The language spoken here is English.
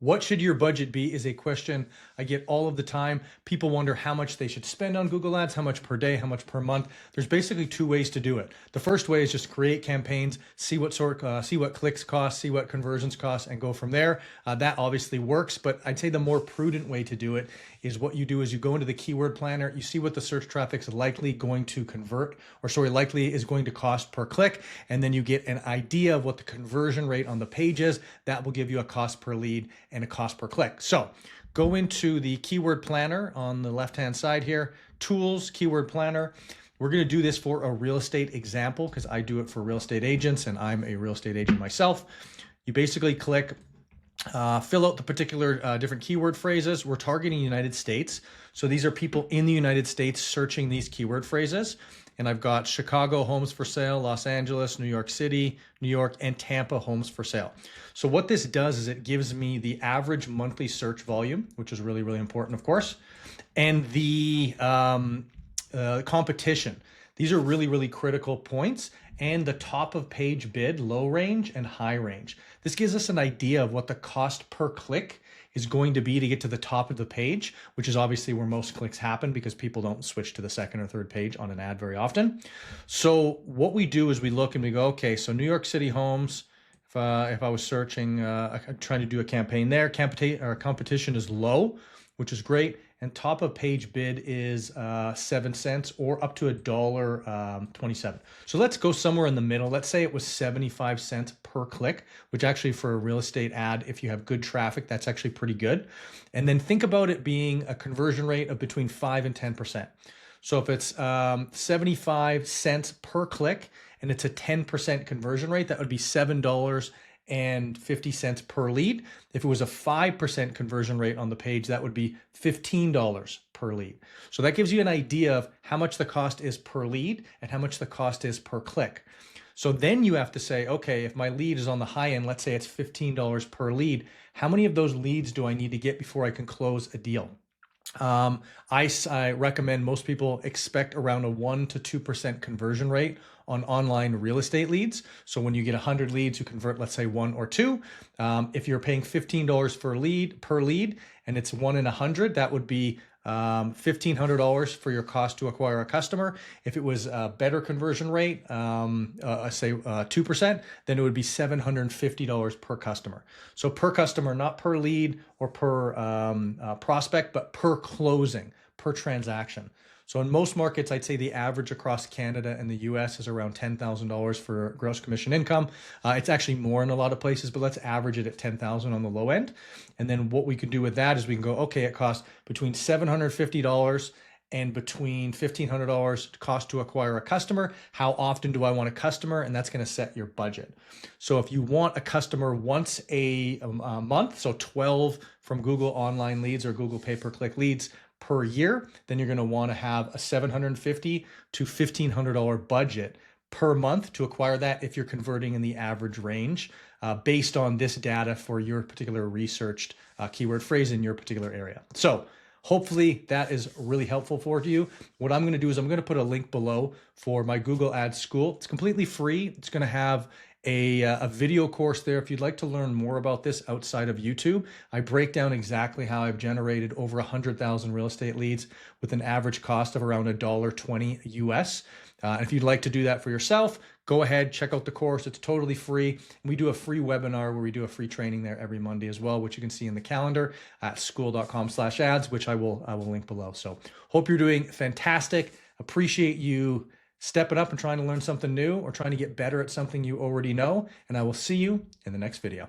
What should your budget be is a question I get all of the time. People wonder how much they should spend on Google Ads, how much per day, how much per month. There's basically two ways to do it. The first way is just create campaigns, see what clicks cost, see what conversions cost, and go from there. That obviously works, but I'd say the more prudent way to do it is what you do is you go into the keyword planner, you see what the search traffic's likely going to convert, likely is going to cost per click, and then you get an idea of what the conversion rate on the page is. That will give you a cost per lead and a cost per click. So go into the keyword planner on the left-hand side here, tools, keyword planner. We're going to do this for a real estate example because I do it for real estate agents and I'm a real estate agent myself. You basically click, fill out the particular different keyword phrases. We're targeting the United States. So these are people in the United States searching these keyword phrases. And I've got Chicago homes for sale, Los Angeles, New York City, New York, and Tampa homes for sale. So what this does is it gives me the average monthly search volume, which is really, really important, of course, and the competition. These are really, really critical points, and the top of page bid, low range and high range. This gives us an idea of what the cost per click is going to be to get to the top of the page, which is obviously where most clicks happen because people don't switch to the second or third page on an ad very often. So what we do is we look and we go, okay, so New York City homes, if I was searching, trying to do a campaign there, competition is low, which is great. And top of page bid is 7 cents or up to $1.27. So let's go somewhere in the middle. Let's say it was 75 cents per click, which actually for a real estate ad, if you have good traffic, that's actually pretty good. And then think about it being a conversion rate of between 5 and 10%. So if it's 75 cents per click and it's a 10% conversion rate, that would be $7.50 per lead. If it was a 5% conversion rate on the page, that would be $15 per lead. So that gives you an idea of how much the cost is per lead and how much the cost is per click. So then you have to say, okay, if my lead is on the high end, let's say it's $15 per lead, how many of those leads do I need to get before I can close a deal? I recommend most people expect around a 1 to 2% conversion rate on online real estate leads. So when you get 100 leads, you convert, let's say 1 or 2. If you're paying $15 per lead and it's 1 in 100, that would be $1,500 for your cost to acquire a customer. If it was a better conversion rate, say 2%, then it would be $750 per customer. So per customer, not per lead or per prospect, but per closing, per transaction. So in most markets, I'd say the average across Canada and the US is around $10,000 for gross commission income. It's actually more in a lot of places, but let's average it at $10,000 on the low end. And then what we can do with that is we can go, okay, it costs between $750 and between $1,500 cost to acquire a customer. How often do I want a customer? And that's going to set your budget. So if you want a customer once a month, so 12 from Google online leads or Google pay-per-click leads per year, then you're going to want to have a $750 to $1,500 budget per month to acquire that if you're converting in the average range based on this data for your particular researched keyword phrase in your particular area. So hopefully that is really helpful for you. What I'm going to do is I'm going to put a link below for my Google Ads school. It's completely free. It's going to have a video course there. If you'd like to learn more about this outside of YouTube, I break down exactly how I've generated over 100,000 real estate leads with an average cost of around $1.20 US. If you'd like to do that for yourself, go ahead, check out the course. It's totally free. We do a free webinar where we do a free training there every Monday as well, which you can see in the calendar at school.com/ads, which I will link below. So hope you're doing fantastic. Appreciate you stepping up and trying to learn something new or trying to get better at something you already know. And I will see you in the next video.